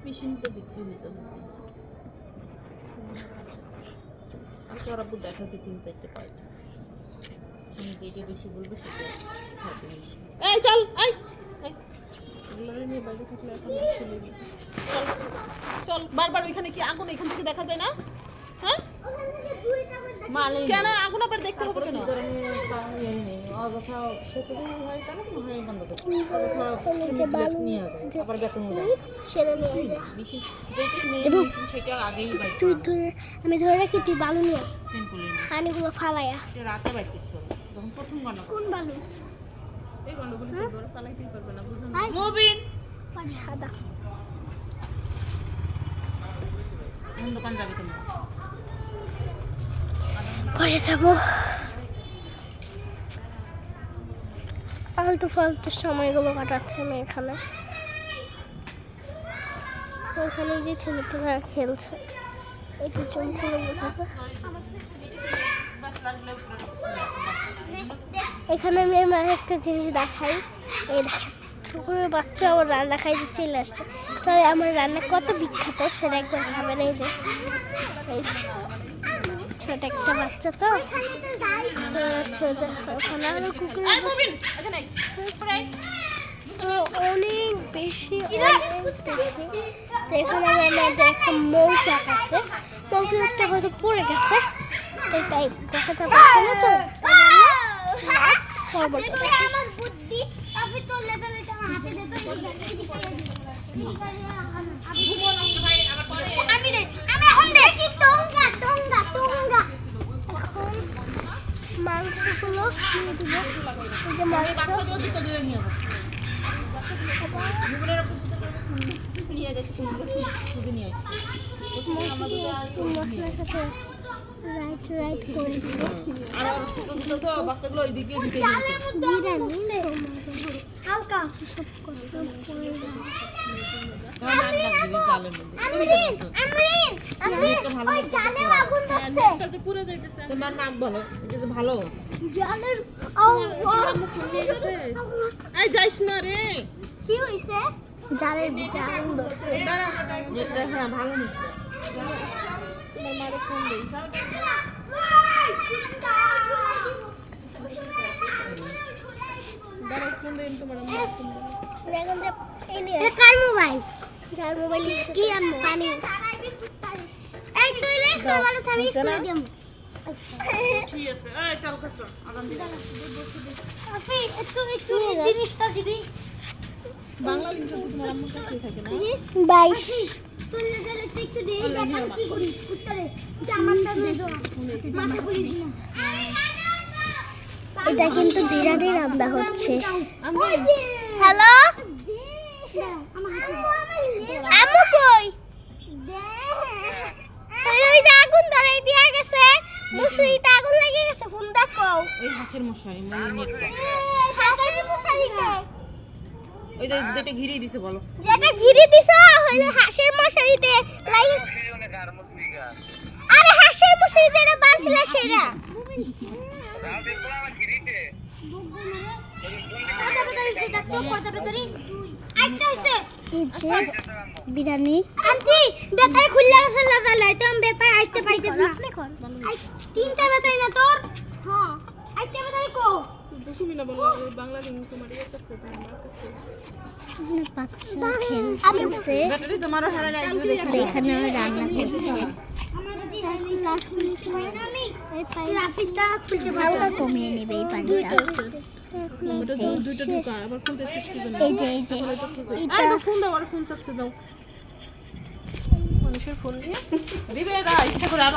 machine তো বিক্রি হয়েছে আর তো আর দেখাচ্ছে 3-4টা পাই আমি যেটা বেশি বলবো সেটা হবে বেশি এই চল এই লড়াই নিয়ে বাইরে থাকলে এখন চলে চল চল বারবার ওইখানে কি আগুন এখান থেকে দেখা যায় না হ্যাঁ মালে কেন আগুন আবার দেখতে হবে কেন অযথা সেটাই হয় কেন হয় বন্ধ করতে নিয়ে আসে আবার বেতন দেয় সেটা নিয়ে যা সেটা আগেই বাইক তুই আমি ধরে রাখি তুই বালু নিয়ে সিম্পল পানিগুলো ফালাইয়া রাতে বাইক করছো যখন প্রথম গন্ড কোন বালু এই গন্ডগুলো সব ধরে চালাইতেই পারবে না বুঝুন মুবিন সাদা কোন দোকান যাবে তুমি পরে যাব ফালতু সময়গুলো কাটাচ্ছে আমি এখানে ওখানে যে ছেলেটা খেলছে একটু চমকুলো বোঝাবে এখানে আমি আমার একটা জিনিস দেখাই এই দেখেন কুকুরের বাচ্চা ওর রান্না খাইতে চলে আসছে তাহলে আমার রান্না কত বিখ্যাত সেটা একবার খাবেন এই যে ছোট একটা বাচ্চা তো ওখানে আরো কুকুরের অনেক বেশি এখানে আমাদের একটা মৌচাক আছে মৌচাকটা হয়তো পড়ে গেছে তাই দেখাতে পারছে না তো মাংসগুলো রাইট করে বাচ্চাগুলো ওইদিকে হালকা তোমার নাক বলো এটা ভালো যাইস না রে কি হইছে জালের ভিতরে আগুন ধরছে হ্যাঁ ভালো কার মোবাইল যার মোবাইল কি আনবো পানি এই তুই লিস্ট করে বলো আমি স্কুলে দেব ঠিক আছে এই চল করছ আগান দিবা আফি একটু জিনিসটা দিবি বাংলা লিংক তো তোমার আম্মুর কাছেই থাকে না 22 তুই গেলে একটু দে এখন কি করি উত্তরে জামাটা দে মাথা খুলি দিনা এটা কিন্তু বিরাটই রান্না হচ্ছে হ্যালো আম্মু কই ওই যে আগুন ধরাই দিয়া গেছে মুসুরিতে আগুন লেগে গেছে ফোন দেখো ওই হাঁসের মশারি নেট হাতের মশারিতে ওই যে যেটা ঘিরে দিছে বলো যেটা ঘিরে দিছো হইলো হাঁসের মশারিতে লাই আরে হাঁসের মশারিতে এটা বাঁধছিল সেরা বিরিয়ানি আন্টি বেতাই খুললা গেছে লাগালাই তো আমি বেতাই আইতে পাইতে না তিনটা বেতাই না তোর হ্যাঁ আইতে বেতাই কো তুমি না বলো বাংলা লিংক তোমার কাছে আমার কাছে বাচ্চা খেলছে ব্যাটারি তোমারও হারা নাই এখানে আমি রান্না করছি ট্রাফিকটা খুলতে হালকা কমিয়ে নেবে এই পানিটা এই যে এটা ফোন দাও আর ফোন চাচ্ছে দাও মানুষের ফোন দিয়ে দিবে না ইচ্ছা করে আর